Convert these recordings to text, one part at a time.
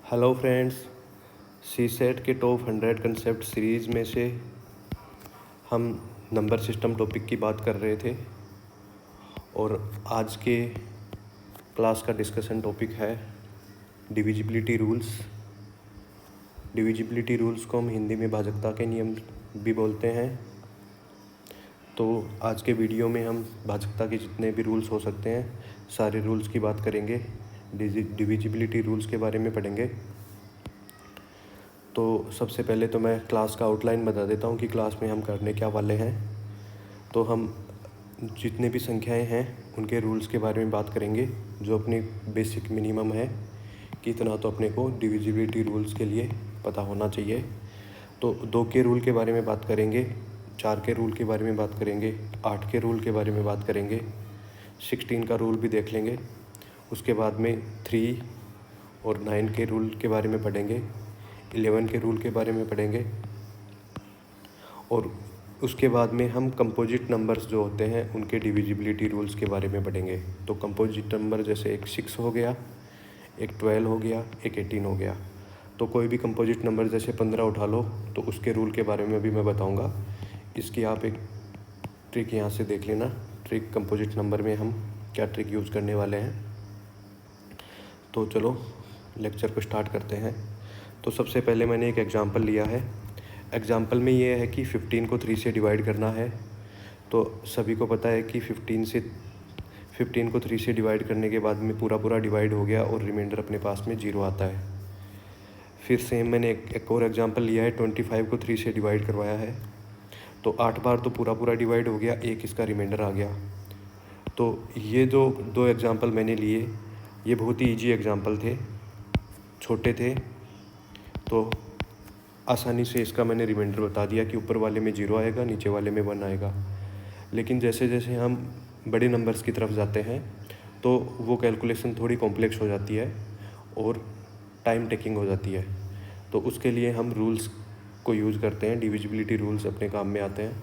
Hello friends, सी set के top 100 concept series में से हम नंबर सिस्टम टॉपिक की बात कर रहे थे और आज के क्लास का डिस्कशन टॉपिक है डिविजिबिलिटी रूल्स। डिविजिबिलिटी रूल्स को हम हिंदी में भाजकता के नियम भी बोलते हैं। तो आज के वीडियो में हम भाजकता के जितने भी रूल्स हो सकते हैं सारे रूल्स की बात करेंगे, डिविजिबिलिटी रूल्स के बारे में पढ़ेंगे। तो सबसे पहले तो मैं क्लास का आउटलाइन बता देता हूँ कि क्लास में हम करने क्या वाले हैं। तो हम जितने भी संख्याएं हैं उनके रूल्स के बारे में बात करेंगे, जो अपनी बेसिक मिनिमम है कि इतना तो अपने को डिविजिबिलिटी रूल्स के लिए पता होना चाहिए। तो 2 के रूल के बारे में बात करेंगे, 4 के रूल के बारे में बात करेंगे, 8 के रूल के बारे में बात करेंगे, 16 का रूल भी देख लेंगे। उसके बाद में 3 और 9 के रूल के बारे में पढ़ेंगे, 11 के रूल के बारे में पढ़ेंगे और उसके बाद में हम कंपोजिट नंबर्स जो होते हैं उनके डिविजिबिलिटी रूल्स के बारे में पढ़ेंगे। तो कंपोजिट नंबर जैसे एक 6 हो गया, एक 12 हो गया, एक 18 हो गया। तो कोई भी कंपोजिट नंबर जैसे 15 उठा लो तो उसके रूल के बारे में भी मैं बताऊंगा। इसकी आप एक ट्रिक यहाँ से देख लेना, ट्रिक कंपोजिट नंबर में हम क्या ट्रिक यूज़ करने वाले हैं। तो चलो लेक्चर को स्टार्ट करते हैं। तो सबसे पहले मैंने एक एग्जांपल लिया है। एग्जांपल में ये है कि 15 को 3 से डिवाइड करना है। तो सभी को पता है कि 15 को 3 से डिवाइड करने के बाद में पूरा डिवाइड हो गया और रिमाइंडर अपने पास में 0 आता है। फिर सेम मैंने एक और एग्जांपल लिया है, 25 को 3 से डिवाइड करवाया है। तो 8 बार तो पूरा डिवाइड हो गया, एक इसका रिमाइंडर आ गया। तो ये जो 2 एग्जांपल मैंने लिए ये बहुत ही ईजी एग्जांपल थे, छोटे थे, तो आसानी से इसका मैंने रिमाइंडर बता दिया कि ऊपर वाले में 0 आएगा, नीचे वाले में 1 आएगा। लेकिन जैसे जैसे हम बड़े नंबर्स की तरफ जाते हैं तो वो कैलकुलेशन थोड़ी कॉम्प्लेक्स हो जाती है और टाइम टेकिंग हो जाती है। तो उसके लिए हम रूल्स को यूज़ करते हैं, डिविजिबिलिटी रूल्स अपने काम में आते हैं।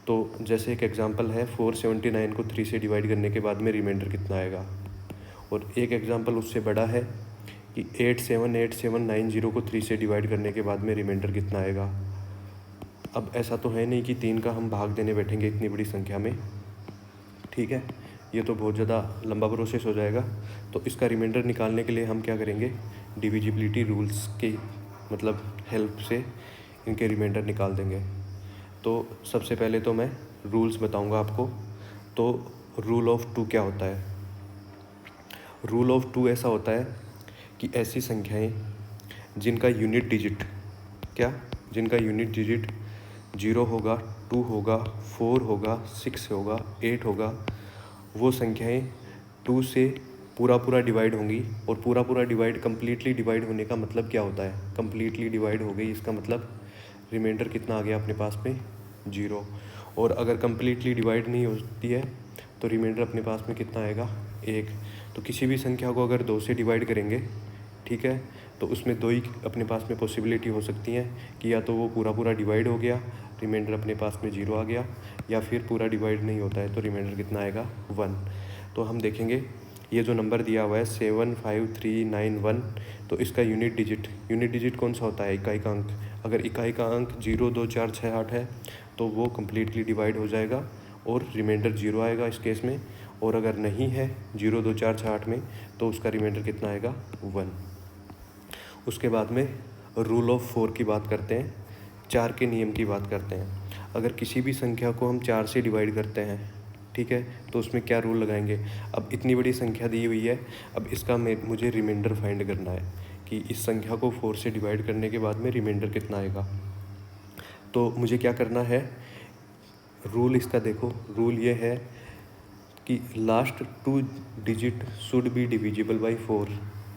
तो जैसे एक एग्जांपल है, 479 को 3 से डिवाइड करने के बाद में रिमाइंडर कितना आएगा। और एक एग्जांपल उससे बड़ा है कि 878790 को 3 से डिवाइड करने के बाद में रिमाइंडर कितना आएगा। अब ऐसा तो है नहीं कि 3 का हम भाग देने बैठेंगे इतनी बड़ी संख्या में, ठीक है, ये तो बहुत ज़्यादा लंबा प्रोसेस हो जाएगा। तो इसका रिमाइंडर निकालने के लिए हम क्या करेंगे, डिविजिबिलिटी रूल्स की मतलब हेल्प से इनके रिमाइंडर निकाल देंगे। तो सबसे पहले तो मैं रूल्स बताऊंगा आपको। तो रूल ऑफ 2 क्या होता है। रूल ऑफ 2 ऐसा होता है कि ऐसी संख्याएं जिनका यूनिट डिजिट जिनका यूनिट डिजिट 0 होगा, 2 होगा, 4 होगा, 6 होगा, 8 होगा, वो संख्याएं 2 से पूरा डिवाइड होंगी। और पूरा डिवाइड, कम्प्लीटली डिवाइड होने का मतलब क्या होता है, कम्प्लीटली डिवाइड हो गई इसका मतलब रिमाइंडर कितना आ गया अपने पास में, 0। और अगर कम्प्लीटली डिवाइड नहीं होती है तो रिमाइंडर अपने पास में कितना आएगा, 1। तो किसी भी संख्या को अगर 2 से डिवाइड करेंगे, ठीक है, तो उसमें 2 ही अपने पास में पॉसिबिलिटी हो सकती हैं कि या तो वो पूरा डिवाइड हो गया, रिमाइंडर अपने पास में 0 आ गया, या फिर पूरा डिवाइड नहीं होता है तो रिमाइंडर कितना आएगा, 1। तो हम देखेंगे ये जो नंबर दिया हुआ है 75391, तो इसका यूनिट डिजिट कौन सा होता है, इकाई का अंक। अगर इकाई का अंक 0 2 4 6 8 है तो वो कम्प्लीटली डिवाइड हो जाएगा और रिमाइंडर 0 आएगा इस केस में। और अगर नहीं है 0 2 4 6 8 में तो उसका रिमाइंडर कितना आएगा, 1। उसके बाद में रूल ऑफ 4 की बात करते हैं, 4 के नियम की बात करते हैं। अगर किसी भी संख्या को हम 4 से डिवाइड करते हैं, ठीक है, तो उसमें क्या रूल लगाएंगे। अब इतनी बड़ी संख्या दी हुई है, अब इसका मुझे रिमाइंडर फाइंड करना है कि इस संख्या को 4 से डिवाइड करने के बाद में रिमाइंडर कितना आएगा। तो मुझे क्या करना है, रूल इसका देखो, रूल ये है कि last 2 digit should be divisible by 4।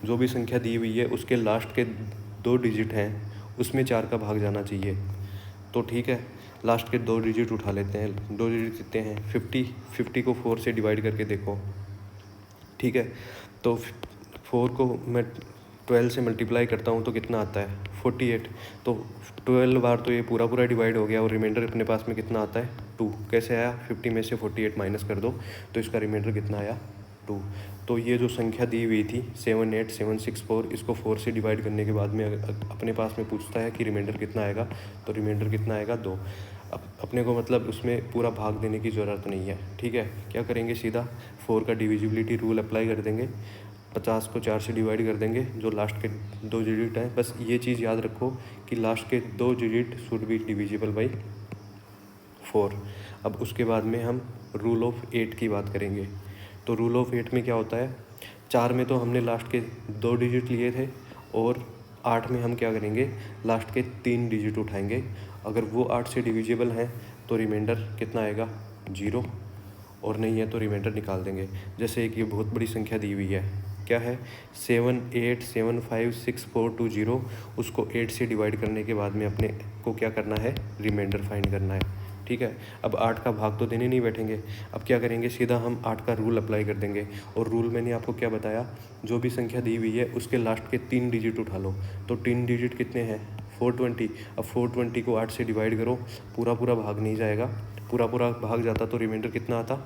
जो भी संख्या दी हुई है उसके लास्ट के 2 डिजिट हैं उसमें 4 का भाग जाना चाहिए। तो ठीक है, लास्ट के 2 डिजिट उठा लेते हैं। 2 डिजिट कितने हैं, 50 को 4 से डिवाइड करके देखो, ठीक है। तो 4 को मैं 12 से मल्टीप्लाई करता हूँ तो कितना आता है, 48। तो 12 बार तो ये पूरा डिवाइड हो गया और रिमाइंडर अपने पास में कितना आता है, 2। कैसे आया, 50 में से 48 माइनस कर दो तो इसका रिमाइंडर कितना आया, 2। तो ये जो संख्या दी हुई थी 78764, इसको 4 से डिवाइड करने के बाद में अपने पास में पूछता है कि रिमाइंडर कितना आएगा, तो रिमाइंडर कितना आएगा 2। अब अपने को मतलब उसमें पूरा भाग देने की ज़रूरत नहीं है, ठीक है। क्या करेंगे, सीधा 4 का डिविजिबिलिटी रूल अप्लाई कर देंगे, 50 को 4 से डिवाइड कर देंगे, जो लास्ट के 2 डिजिट हैं। बस ये चीज़ याद रखो कि लास्ट के 2 digit should be divisible by 4। अब उसके बाद में हम रूल ऑफ 8 की बात करेंगे। तो रूल ऑफ 8 में क्या होता है, 4 में तो हमने लास्ट के 2 डिजिट लिए थे, और 8 में हम क्या करेंगे, लास्ट के 3 डिजिट उठाएंगे। अगर वो 8 से डिविजिबल हैं तो रिमाइंडर कितना आएगा, 0, और नहीं है तो रिमाइंडर निकाल देंगे। जैसे एक ये बहुत बड़ी संख्या दी हुई है, क्या है, 78756420, उसको 8 से डिवाइड करने के बाद में अपने को क्या करना है, रिमाइंडर फाइंड करना है, ठीक है। अब 8 का भाग तो देने नहीं बैठेंगे, अब क्या करेंगे, सीधा हम 8 का रूल अप्लाई कर देंगे। और रूल मैंने आपको क्या बताया, जो भी संख्या दी हुई है उसके लास्ट के 3 डिजिट उठा लो। तो 3 डिजिट कितने हैं, 420। अब 420 को 8 से डिवाइड करो, पूरा पूरा भाग नहीं जाएगा, पूरा पूरा भाग जाता तो रिमाइंडर कितना आता,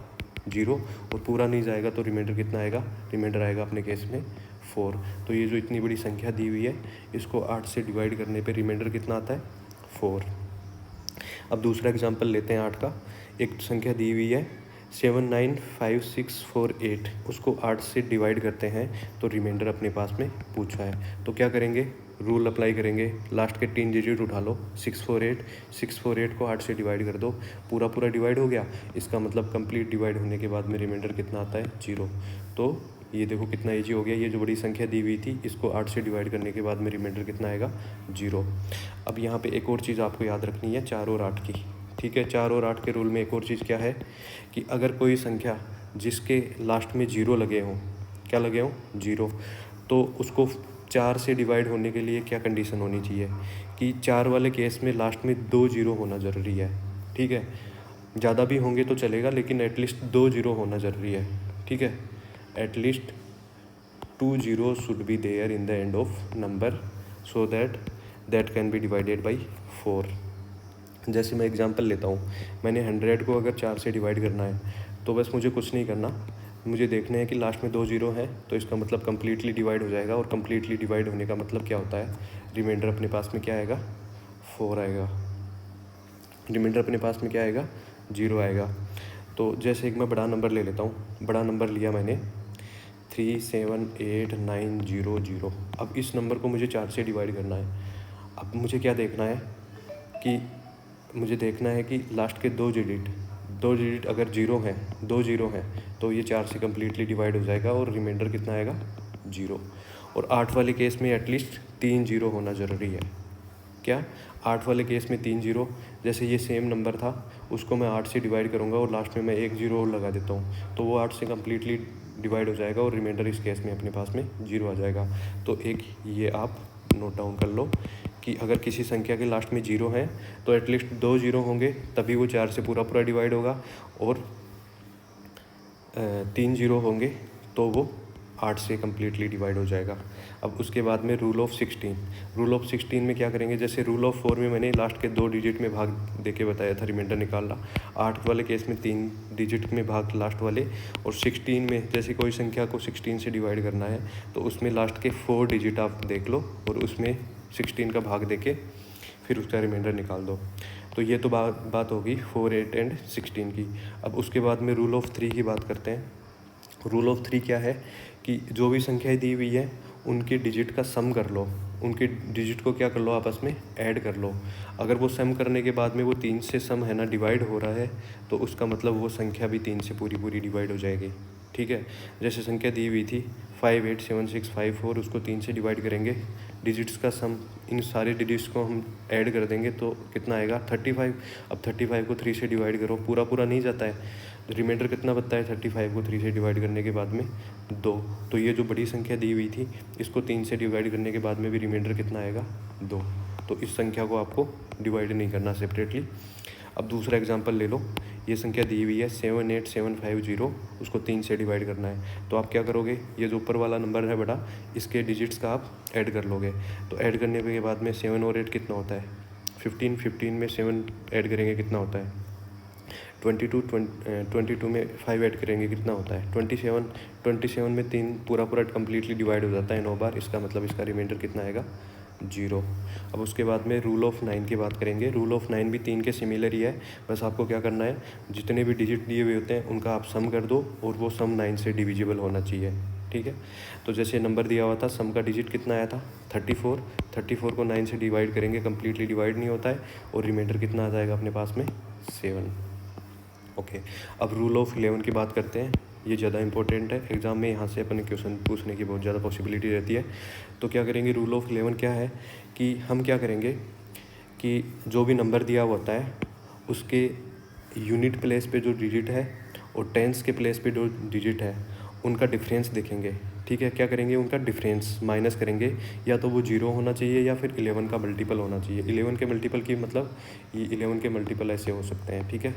0, और पूरा नहीं जाएगा तो रिमाइंडर कितना आएगा, रिमाइंडर आएगा अपने केस में 4। तो ये जो इतनी बड़ी संख्या दी हुई है, इसको 8 से डिवाइड करने पे रिमाइंडर कितना आता है, 4। अब दूसरा एग्जांपल लेते हैं 8 का। एक संख्या दी हुई है 795648, उसको 8 से डिवाइड करते हैं तो रिमाइंडर अपने पास में पूछा है। तो क्या करेंगे, रूल अप्लाई करेंगे, लास्ट के 3 डिजिट उठा लो, 648 को 8 से डिवाइड कर दो, पूरा पूरा डिवाइड हो गया, इसका मतलब कंप्लीट डिवाइड होने के बाद में रिमाइंडर कितना आता है, 0। तो ये देखो कितना ईजी हो गया, ये जो बड़ी संख्या दी हुई थी इसको 8 से डिवाइड करने के बाद में रिमाइंडर कितना आएगा, 0। अब यहाँ पे एक और चीज़ आपको याद रखनी है, 4 और 8 की, ठीक है। 4 और 8 के रूल में एक और चीज़ क्या है कि अगर कोई संख्या जिसके लास्ट में 0 लगे हों, क्या लगे हों, 0, तो उसको 4 से डिवाइड होने के लिए क्या कंडीशन होनी चाहिए कि 4 वाले केस में लास्ट में 2 0 होना ज़रूरी है, ठीक है। ज़्यादा भी होंगे तो चलेगा, लेकिन एटलीस्ट 2 0 होना ज़रूरी है, ठीक है। At least 2 0 should be there in the end of number so that can be divided by 4। जैसे मैं एग्जांपल लेता हूँ, मैंने 100 को अगर 4 से डिवाइड करना है तो बस मुझे कुछ नहीं करना, मुझे देखना है कि लास्ट में 2 0 है, तो इसका मतलब कम्प्लीटली डिवाइड हो जाएगा। और कम्प्लीटली डिवाइड होने का मतलब क्या होता है, रिमाइंडर अपने पास में क्या आएगा, 4 आएगा, रिमाइंडर अपने पास में क्या आएगा, 0 आएगा। तो जैसे एक मैं बड़ा नंबर ले लेता हूँ, बड़ा नंबर लिया मैंने 378900। अब इस नंबर को मुझे 4 से डिवाइड करना है। अब मुझे क्या देखना है कि मुझे देखना है कि लास्ट के 2 डिजिट अगर 0 हैं, 2 0 हैं, तो ये 4 से कम्प्लीटली डिवाइड हो जाएगा और रिमाइंडर कितना आएगा, 0। और 8 वाले केस में एटलीस्ट 3 0 होना ज़रूरी है। क्या, 8 वाले केस में 3 0, जैसे ये सेम नंबर था उसको मैं 8 से डिवाइड करूँगा और लास्ट में मैं 1 0 और लगा देता हूँ, तो वो 8 से कम्प्लीटली डिवाइड हो जाएगा और रिमाइंडर इस केस में अपने पास में 0 आ जाएगा। तो एक ये आप नोट डाउन कर लो कि अगर किसी संख्या के लास्ट में 0 है तो एटलीस्ट 2 0 होंगे तभी वो 4 से पूरा पूरा डिवाइड होगा, और 3 0 होंगे तो वो 8 से कम्प्लीटली डिवाइड हो जाएगा। अब उसके बाद में रूल ऑफ 16, रूल ऑफ 16 में क्या करेंगे, जैसे रूल ऑफ 4 में मैंने लास्ट के 2 डिजिट में भाग दे के बताया था रिमाइंडर निकालना, 8 वाले केस में 3 डिजिट में भाग लास्ट वाले, और 16 में जैसे कोई संख्या को 16 से डिवाइड करना है तो उसमें लास्ट के 4 डिजिट आप देख लो और उसमें 16 का भाग देके फिर उसका रिमाइंडर निकाल दो। तो ये तो बात होगी 4, 8 एंड 16 की। अब उसके बाद में रूल ऑफ 3 की बात करते हैं। रूल ऑफ 3 क्या है कि जो भी संख्याएं दी हुई है उनके डिजिट का सम कर लो, उनके डिजिट को क्या कर लो, आपस में ऐड कर लो। अगर वो सम करने के बाद में वो 3 से सम है ना डिवाइड हो रहा है तो उसका मतलब वो संख्या भी 3 से पूरी पूरी डिवाइड हो जाएगी, ठीक है। जैसे संख्या दी हुई थी 587654, उसको 3 से डिवाइड करेंगे, डिजिट्स का सम, इन सारे डिजिट्स को हम ऐड कर देंगे तो कितना आएगा, 35। अब 35 को 3 से डिवाइड करो, पूरा पूरा नहीं जाता है, रिमाइंडर कितना बनता है, 35 को 3 से डिवाइड करने के बाद में 2। तो ये जो बड़ी संख्या दी हुई थी इसको 3 से डिवाइड करने के बाद में भी रिमाइंडर कितना आएगा, 2। तो इस संख्या को आपको डिवाइड नहीं करना सेपरेटली। अब दूसरा एग्जांपल ले लो, ये संख्या दी हुई है 78750, उसको 3 से डिवाइड करना है। तो आप क्या करोगे, ये जो ऊपर वाला नंबर है बड़ा, इसके डिजिट्स का आप ऐड कर लोगे। तो ऐड करने के बाद में 7 और 8 कितना होता है, 15। 15 में 7 ऐड करेंगे कितना होता है, 22 में 5 ऐड करेंगे कितना होता है 27 में 3 पूरा कम्प्लीटली डिवाइड हो जाता है 9 बार। इसका मतलब इसका रिमाइंडर कितना आएगा 0। अब उसके बाद में रूल ऑफ 9 की बात करेंगे। रूल ऑफ 9 भी 3 के सिमिलर ही है, बस आपको क्या करना है, जितने भी डिजिट दिए हुए होते हैं उनका आप सम कर दो और वो सम 9 से डिविजिबल होना चाहिए। ठीक है, तो जैसे नंबर दिया हुआ था, सम का डिजिट कितना आया था 34 को 9 से डिवाइड करेंगे, कम्प्लीटली डिवाइड नहीं होता है, और रिमाइंडर कितना आ जाएगा अपने पास में 7। ओके, अब रूल ऑफ 11 की बात करते हैं। ये ज़्यादा इंपॉर्टेंट है, एग्ज़ाम में यहाँ से अपने क्वेश्चन पूछने की बहुत ज़्यादा पॉसिबिलिटी रहती है। तो क्या करेंगे, रूल ऑफ 11 क्या है कि हम क्या करेंगे कि जो भी नंबर दिया हुआ होता है उसके यूनिट प्लेस पे जो डिजिट है और टेंस के प्लेस पे जो डिजिट है उनका डिफरेंस देखेंगे। ठीक है, क्या करेंगे, उनका डिफरेंस माइनस करेंगे, या तो वो 0 होना चाहिए या फिर 11 का मल्टीपल होना चाहिए। 11 के मल्टीपल की मतलब ये 11 के मल्टीपल ऐसे हो सकते हैं। ठीक है,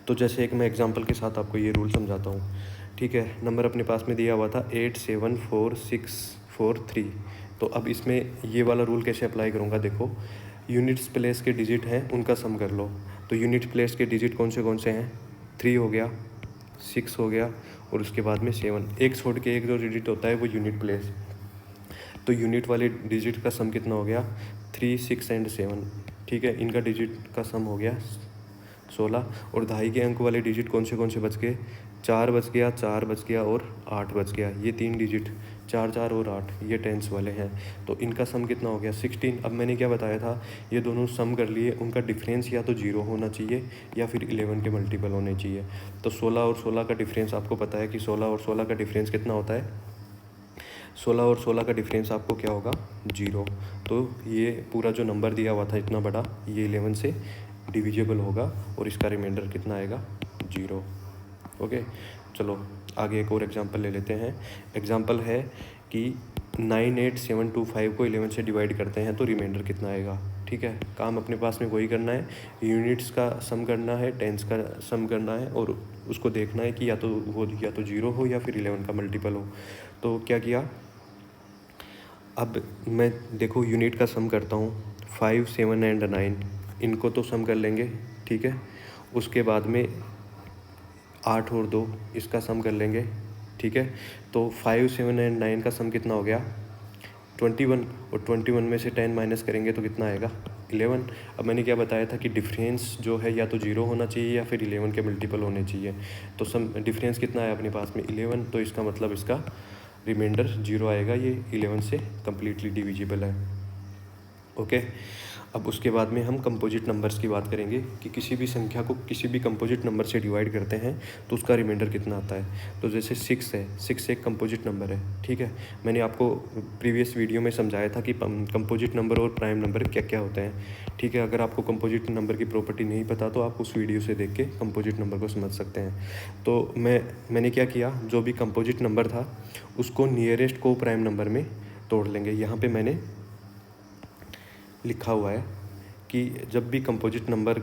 तो जैसे एक मैं एग्जांपल के साथ आपको ये रूल समझाता हूँ। ठीक है, नंबर अपने पास में दिया हुआ था 874643। तो अब इसमें ये वाला रूल कैसे अप्लाई करूँगा, देखो यूनिट्स प्लेस के डिजिट हैं उनका सम कर लो। तो यूनिट प्लेस के डिजिट कौन से हैं, 3 हो गया, 6 हो गया, और उसके बाद में 7। एक छोड़ के एक जो डिजिट होता है वो यूनिट प्लेस। तो यूनिट वाले डिजिट का सम कितना हो गया 3, 6 एंड 7। ठीक है, इनका डिजिट का सम हो गया 16। और दहाई के अंक वाले डिजिट कौन से बच गए, 4 बच गया, 4 बच गया और 8 बच गया। ये 3 डिजिट 4, 4 और 8 ये टेंस वाले हैं। तो इनका सम कितना हो गया 16। अब मैंने क्या बताया था, ये दोनों सम कर लिए, उनका डिफरेंस या तो 0 होना चाहिए या फिर 11 के मल्टीपल होने चाहिए। तो 16 और 16 का डिफरेंस आपको पता है कि 16 और 16 का डिफरेंस कितना होता है, 16 और 16 का डिफरेंस आपको क्या होगा 0। तो ये पूरा जो नंबर दिया हुआ था इतना बड़ा, ये 11 से डिविजिबल होगा और इसका रिमाइंडर कितना आएगा 0। ओके, चलो आगे एक और एग्जांपल ले लेते हैं। एग्जांपल है कि 98725 को 11 से डिवाइड करते हैं तो रिमाइंडर कितना आएगा। ठीक है, काम अपने पास में वही करना है, यूनिट्स का सम करना है, टेंस का सम करना है, और उसको देखना है कि या तो 0 हो या फिर 11 का मल्टीपल हो। तो क्या किया, अब मैं देखो यूनिट का सम करता हूँ, 5, 7 एंड 9 इनको तो सम कर लेंगे। ठीक है, उसके बाद में 8 और 2 इसका सम कर लेंगे। ठीक है, तो 5, 7 एंड 9 का सम कितना हो गया 21, और 21 में से 10 माइनस करेंगे तो कितना आएगा 11। अब मैंने क्या बताया था कि डिफरेंस जो है या तो 0 होना चाहिए या फिर 11 के मल्टीपल होने चाहिए। तो सम डिफरेंस कितना है अपने पास में 11, तो इसका मतलब इसका रिमाइंडर 0 आएगा, ये 11 से कम्प्लीटली डिविजिबल है। ओके, अब उसके बाद में हम कंपोजिट नंबर्स की बात करेंगे कि किसी भी संख्या को किसी भी कंपोजिट नंबर से डिवाइड करते हैं तो उसका रिमाइंडर कितना आता है। तो जैसे 6 है, 6 एक कंपोजिट नंबर है। ठीक है, मैंने आपको प्रीवियस वीडियो में समझाया था कि कंपोजिट नंबर और प्राइम नंबर क्या क्या होते हैं। ठीक है, अगर आपको कंपोजिट नंबर की प्रॉपर्टी नहीं पता तो आप उस वीडियो से देख के कंपोजिट नंबर को समझ सकते हैं। तो मैंने क्या किया, जो भी कंपोजिट नंबर था उसको नियरेस्ट को प्राइम नंबर में तोड़ लेंगे। यहाँ पर मैंने लिखा हुआ है कि जब भी कंपोजिट नंबर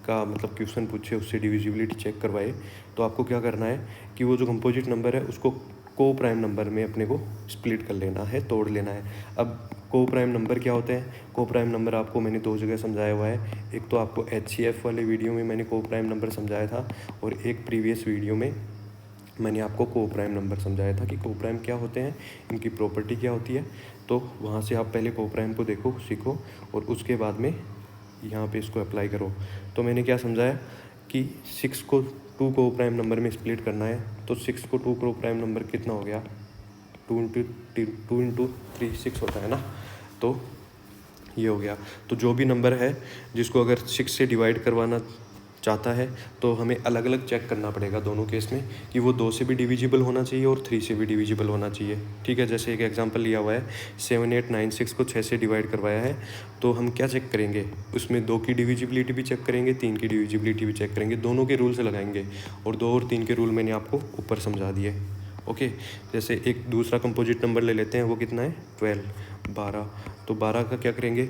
का मतलब क्वेश्चन पूछे, उससे डिविजिबिलिटी चेक करवाए, तो आपको क्या करना है कि वो जो कंपोजिट नंबर है उसको को प्राइम नंबर में अपने को स्प्लिट कर लेना है, तोड़ लेना है। अब को प्राइम नंबर क्या होते हैं, को प्राइम नंबर आपको मैंने 2 जगह समझाया हुआ है। एक तो आपको HCF वाले वीडियो में मैंने को प्राइम नंबर समझाया था, और एक प्रीवियस वीडियो में मैंने आपको को प्राइम नंबर समझाया था कि को प्राइम क्या होते हैं, इनकी प्रॉपर्टी क्या होती है। तो वहाँ से आप पहले को प्राइम को देखो, सीखो, और उसके बाद में यहाँ पे इसको अप्लाई करो। तो मैंने क्या समझाया कि 6 को 2 को प्राइम नंबर में स्प्लिट करना है। तो 6 को 2 को प्राइम नंबर कितना हो गया 2 इंटू 3 6 होता है ना, तो ये हो गया। तो जो भी नंबर है जिसको अगर 6 से डिवाइड करवाना चाहता है तो हमें अलग अलग चेक करना पड़ेगा दोनों केस में कि वो 2 से भी डिविजिबल होना चाहिए और 3 से भी डिविजिबल होना चाहिए। ठीक है, जैसे एक एग्जांपल लिया हुआ है 7896 को 6 से डिवाइड करवाया है, तो हम क्या चेक करेंगे, उसमें 2 की डिविजिबिलिटी भी चेक करेंगे, 3 की डिविजिबिलिटी भी चेक करेंगे, दोनों के रूल्स लगाएंगे, और 2 और 3 के रूल मैंने आपको ऊपर समझा दिए। ओके, जैसे एक दूसरा कंपोजिट नंबर ले लेते हैं, वो कितना है 12। तो 12 का क्या करेंगे,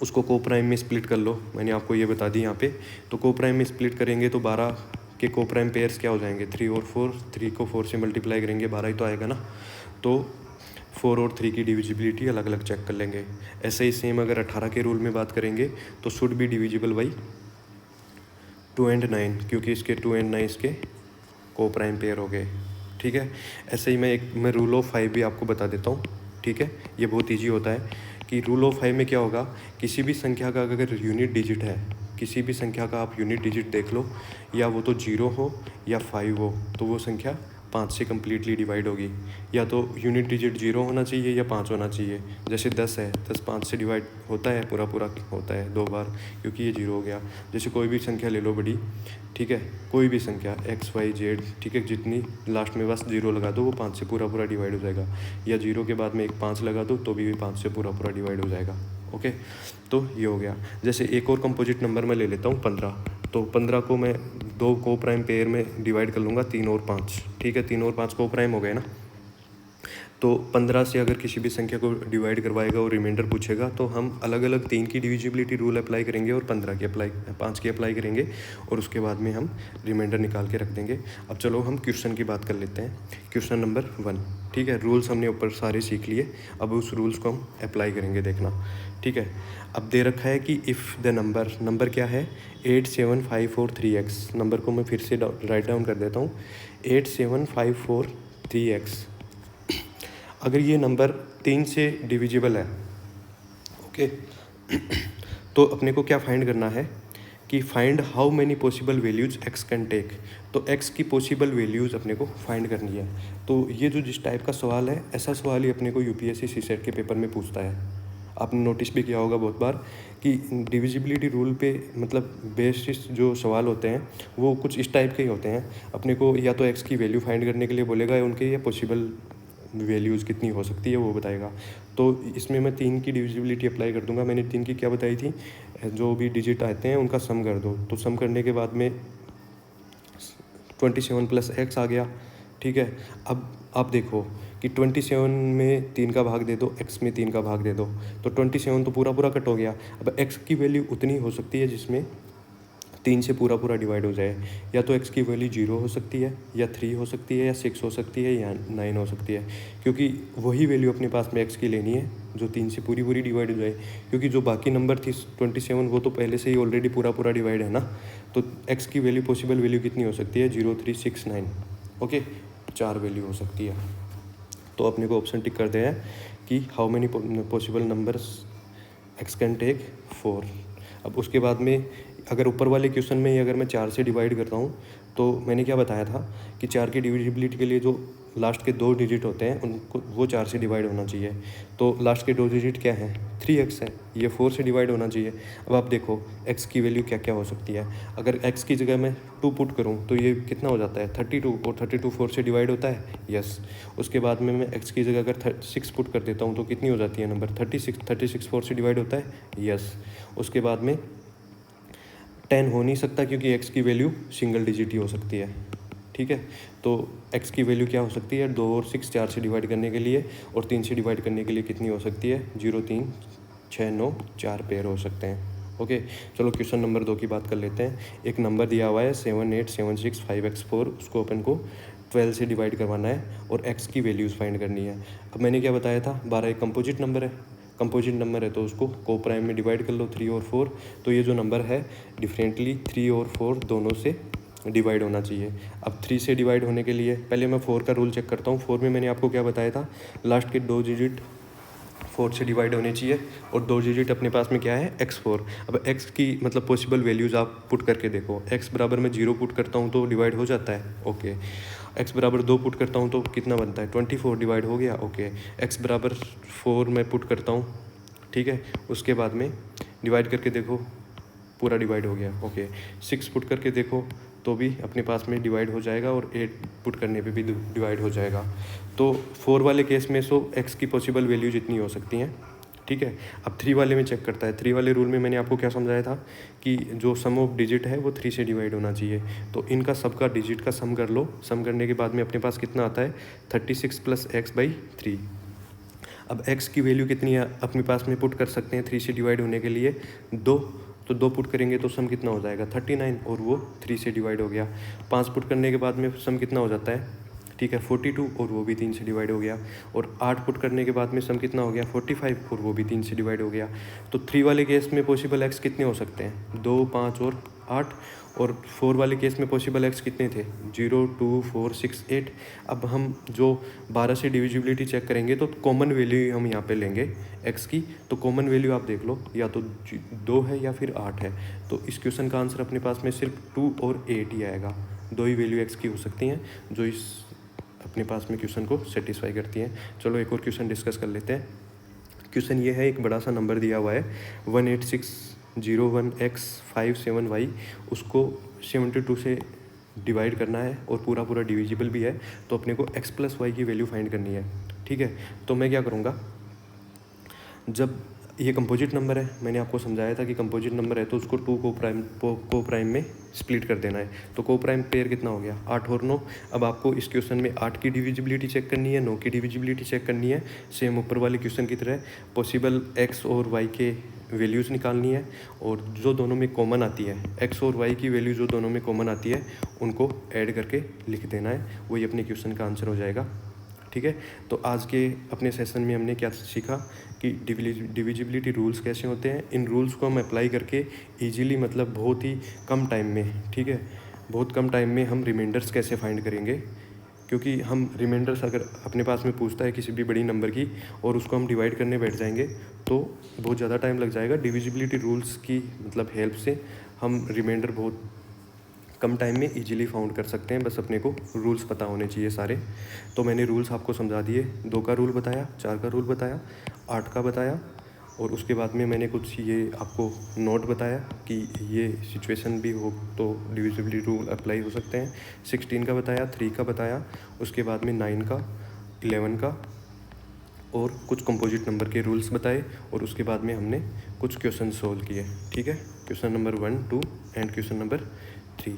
उसको को प्राइम में स्प्लिट कर लो, मैंने आपको ये बता दी यहाँ पे। तो को प्राइम में स्प्लिट करेंगे तो 12 के को प्राइम पेयर्स क्या हो जाएंगे 3 और 4, 3 को 4 से मल्टीप्लाई करेंगे 12 ही तो आएगा ना। तो 4 और 3 की डिविजिबिलिटी अलग अलग चेक कर लेंगे। ऐसे ही सेम अगर 18 के रूल में बात करेंगे तो should be divisible by 2 and 9, क्योंकि इसके 2 एंड 9 इसके को प्राइम पेयर हो गए। ठीक है, ऐसे ही मैं रूल ऑफ 5 भी आपको बता देता हूँ। ठीक है, ये बहुत ईजी होता है कि रूल ऑफ 5 में क्या होगा, किसी भी संख्या का अगर यूनिट डिजिट है, किसी भी संख्या का आप यूनिट डिजिट देख लो, या वो तो 0 हो या 5 हो, तो वो संख्या 5 से कम्प्लीटली डिवाइड होगी। या तो यूनिट डिजिट 0 होना चाहिए या 5 होना चाहिए। जैसे 10 है, 10 5 से डिवाइड होता है, पूरा होता है 2 बार, क्योंकि ये 0 हो गया। जैसे कोई भी संख्या ले लो बड़ी, ठीक है, कोई भी संख्या XYZ, ठीक है, जितनी लास्ट में बस 0 लगा दो, वो 5 से पूरा डिवाइड हो जाएगा। या 0 के बाद में एक 5 लगा दो तो भी 5 से पूरा डिवाइड हो जाएगा। ओके, तो ये हो गया। जैसे एक और कंपोजिट नंबर मैं ले लेता हूँ 15, तो 15 को मैं 2 को प्राइम पेयर में डिवाइड कर लूँगा, 3 और 5। ठीक है, 3 और 5 को प्राइम हो गए ना। तो 15 से अगर किसी भी संख्या को डिवाइड करवाएगा और रिमाइंडर पूछेगा, तो हम अलग अलग 3 की डिविजिबिलिटी रूल अप्लाई करेंगे और 5 की अप्लाई करेंगे, और उसके बाद में हम रिमाइंडर निकाल के रख देंगे। अब चलो हम क्वेश्चन की बात कर लेते हैं। Question number 1। ठीक है, रूल्स हमने ऊपर सारे सीख लिए, अब उस रूल्स को हम अप्लाई करेंगे, देखना। ठीक है, अब दे रखा है कि इफ़ द नंबर क्या है, 87543x। नंबर को मैं फिर से राइट डाउन कर देता हूँ, 87543x। अगर ये नंबर 3 से डिविजिबल है, ओके, तो अपने को क्या फाइंड करना है कि find how many possible values x can take. तो x की पॉसिबल वैल्यूज़ अपने को फाइंड करनी है। तो ये जो जिस टाइप का सवाल है, ऐसा सवाल ही अपने को UPSC CSET के पेपर में पूछता है। आपने नोटिस भी किया होगा बहुत बार कि डिविजिबिलिटी रूल पे मतलब बेसिस जो सवाल होते हैं वो कुछ इस टाइप के ही होते हैं। अपने को या तो x की वैल्यू फाइंड करने के लिए बोलेगा, या उनके या पॉसिबल वैल्यूज़ कितनी हो सकती है वो बताएगा। तो इसमें मैं 3 की डिविजिबिलिटी अप्लाई कर दूंगा। मैंने 3 की क्या बताई थी, जो भी डिजिट आते हैं उनका सम कर दो। तो सम करने के बाद में 27 + x आ गया। ठीक है, अब आप देखो कि 27 में 3 का भाग दे दो, x में 3 का भाग दे दो, तो 27 तो पूरा कट हो गया। अब x की वैल्यू उतनी हो सकती है जिसमें 3 से पूरा डिवाइड हो जाए। या तो x की वैल्यू 0 हो सकती है, या 3 हो सकती है, या 6 हो सकती है, या 9 हो सकती है, क्योंकि वही वैल्यू अपने पास में x की लेनी है जो 3 से पूरी डिवाइड हो जाए। क्योंकि जो बाकी नंबर थी 27, वो तो पहले से ही ऑलरेडी पूरा डिवाइड है ना। तो x की वैल्यू पॉसिबल वैल्यू कितनी हो सकती है, 0 3 6 9। ओके, 4 वैल्यू हो सकती है। तो अपने को ऑप्शन टिक करते हैं कि how many possible numbers x can take 4। अब उसके बाद में अगर ऊपर वाले क्वेश्चन में ही अगर मैं 4 से डिवाइड करता हूँ, तो मैंने क्या बताया था कि 4 की डिविजिबिलिटी के लिए जो लास्ट के 2 डिजिट होते हैं उनको वो 4 से डिवाइड होना चाहिए। तो लास्ट के 2 डिजिट क्या हैं, 3x है, ये 4 से डिवाइड होना चाहिए। अब आप देखो x की वैल्यू क्या क्या हो सकती है। अगर x की जगह मैं 2 पुट करूँ तो ये कितना हो जाता है, 32, और 32 4 से डिवाइड होता है, यस। उसके बाद में मैं x की जगह अगर 6 पुट कर देता हूँ तो कितनी हो जाती है नंबर, 36 4 से डिवाइड होता है, यस। उसके बाद में 10 हो नहीं सकता क्योंकि x की वैल्यू सिंगल डिजिट ही हो सकती है। ठीक है, तो x की वैल्यू क्या हो सकती है, 2 और 6 4 से डिवाइड करने के लिए, और 3 से डिवाइड करने के लिए कितनी हो सकती है, 0 3 6 9 4 पेयर हो सकते हैं। ओके, चलो क्वेश्चन नंबर 2 की बात कर लेते हैं। एक नंबर दिया हुआ है 7 8 7 6 5x4, उसको अपन को 12 से डिवाइड करवाना है और x की वैल्यूज़ फाइंड करनी है। अब मैंने क्या बताया था, 12 एक कंपोजिट नंबर है, कंपोजिट नंबर है तो उसको को प्राइम में डिवाइड कर लो, 3 और 4। तो ये जो नंबर है डिफरेंटली 3 और 4 दोनों से डिवाइड होना चाहिए। अब 3 से डिवाइड होने के लिए पहले मैं 4 का रूल चेक करता हूँ। 4 में मैंने आपको क्या बताया था, लास्ट के 2 डिजिट 4 से डिवाइड होने चाहिए, और 2 डिजिट अपने पास में क्या है, x4। अब x की मतलब पॉसिबल वैल्यूज़ आप पुट करके देखो। x बराबर मैं 0 पुट करता हूँ तो डिवाइड हो जाता है, ओके। x बराबर 2 पुट करता हूँ तो कितना बनता है, 24 डिवाइड हो गया, ओके। x बराबर 4 मैं पुट करता हूँ, ठीक है। उसके बाद में डिवाइड करके देखो, पूरा डिवाइड हो गया, ओके। 6 पुट करके देखो तो भी अपने पास में डिवाइड हो जाएगा, और 8 पुट करने पे भी डिवाइड हो जाएगा। तो 4 वाले केस में x की पॉसिबल वैल्यू जितनी हो सकती हैं, ठीक है। अब 3 वाले में चेक करता है। 3 वाले रूल में मैंने आपको क्या समझाया था कि जो सम ऑफ डिजिट है वो 3 से डिवाइड होना चाहिए। तो इनका सबका डिजिट का सम कर लो। सम करने के बाद में अपने पास कितना आता है, 36 + x/3। अब x की वैल्यू कितनी है अपने पास में पुट कर सकते हैं 3 से डिवाइड होने के लिए, 2। तो 2 पुट करेंगे तो सम कितना हो जाएगा, 39, और वो 3 से डिवाइड हो गया। 5 पुट करने के बाद में सम कितना हो जाता है, ठीक है, 42 और वो भी 3 से डिवाइड हो गया। और 8 पुट करने के बाद में सम कितना हो गया 45 और वो भी 3 से डिवाइड हो गया। तो 3 वाले केस में पॉसिबल एक्स कितने हो सकते हैं 2, 5 और 8। और 4 वाले केस में पॉसिबल एक्स कितने थे 0, 2, 4, 6, 8। अब हम जो 12 से डिविजिबिलिटी चेक करेंगे तो कॉमन वैल्यू हम यहाँ पे लेंगे एक्स की। तो कॉमन वैल्यू आप देख लो, या तो 2 है या फिर 8 है। तो इस क्वेश्चन का आंसर अपने पास में सिर्फ 2 और 8 ही आएगा। 2 ही वैल्यू एक्स की हो सकती हैं जो इस अपने पास में क्वेश्चन को सेटिस्फाई करती हैं। चलो एक और क्वेश्चन डिस्कस कर लेते हैं। क्वेश्चन ये है, एक बड़ा सा नंबर दिया हुआ है 18601x57y, उसको 72 से डिवाइड करना है और पूरा पूरा डिविजिबल भी है। तो अपने को x + y की वैल्यू फाइंड करनी है। ठीक है, तो मैं क्या करूँगा, जब ये कंपोजिट नंबर है, मैंने आपको समझाया था कि कंपोजिट नंबर है तो उसको 2 को प्राइम में स्प्लिट कर देना है। तो को प्राइम पेयर कितना हो गया 8 और 9। अब आपको इस क्वेश्चन में 8 की डिविजिबिलिटी चेक करनी है, 9 की डिविजिबिलिटी चेक करनी है। सेम ऊपर वाले क्वेश्चन की तरह पॉसिबल x और y के वैल्यूज़ निकालनी है, और जो दोनों में कॉमन आती है x और y की वैल्यू जो दोनों में कॉमन आती है उनको ऐड करके लिख देना है। वही अपने क्वेश्चन का आंसर हो जाएगा। ठीक है, तो आज के अपने सेशन में हमने क्या सीखा कि डिविजिबिलिटी रूल्स कैसे होते हैं। इन रूल्स को हम अप्लाई करके इजीली, मतलब बहुत ही कम टाइम में, ठीक है, बहुत कम टाइम में हम रिमाइंडर्स कैसे फाइंड करेंगे। क्योंकि हम रिमाइंडर्स अगर अपने पास में पूछता है किसी भी बड़ी नंबर की और उसको हम डिवाइड करने बैठ जाएंगे तो बहुत ज़्यादा टाइम लग जाएगा। डिविजिबिलिटी रूल्स की मतलब हेल्प से हम रिमाइंडर बहुत कम टाइम में इजीली फाउंड कर सकते हैं। बस अपने को रूल्स पता होने चाहिए सारे। तो मैंने रूल्स आपको समझा दिए। 2 का रूल बताया, 4 का रूल बताया, 8 का बताया, और उसके बाद में मैंने कुछ ये आपको नोट बताया कि ये सिचुएशन भी हो तो डिविजिबिलिटी रूल अप्लाई हो सकते हैं। 16 का बताया, 3 का बताया, उसके बाद में 9 का, 11 का, और कुछ कंपोजिट नंबर के रूल्स बताए, और उसके बाद में हमने कुछ क्वेश्चन सोल्व किए। ठीक है, question number 1, 2 and question number 3।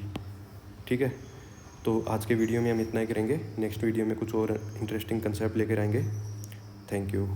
ठीक है, तो आज के वीडियो में हम इतना ही करेंगे। नेक्स्ट वीडियो में कुछ और इंटरेस्टिंग कंसेप्ट लेकर आएंगे। Thank you.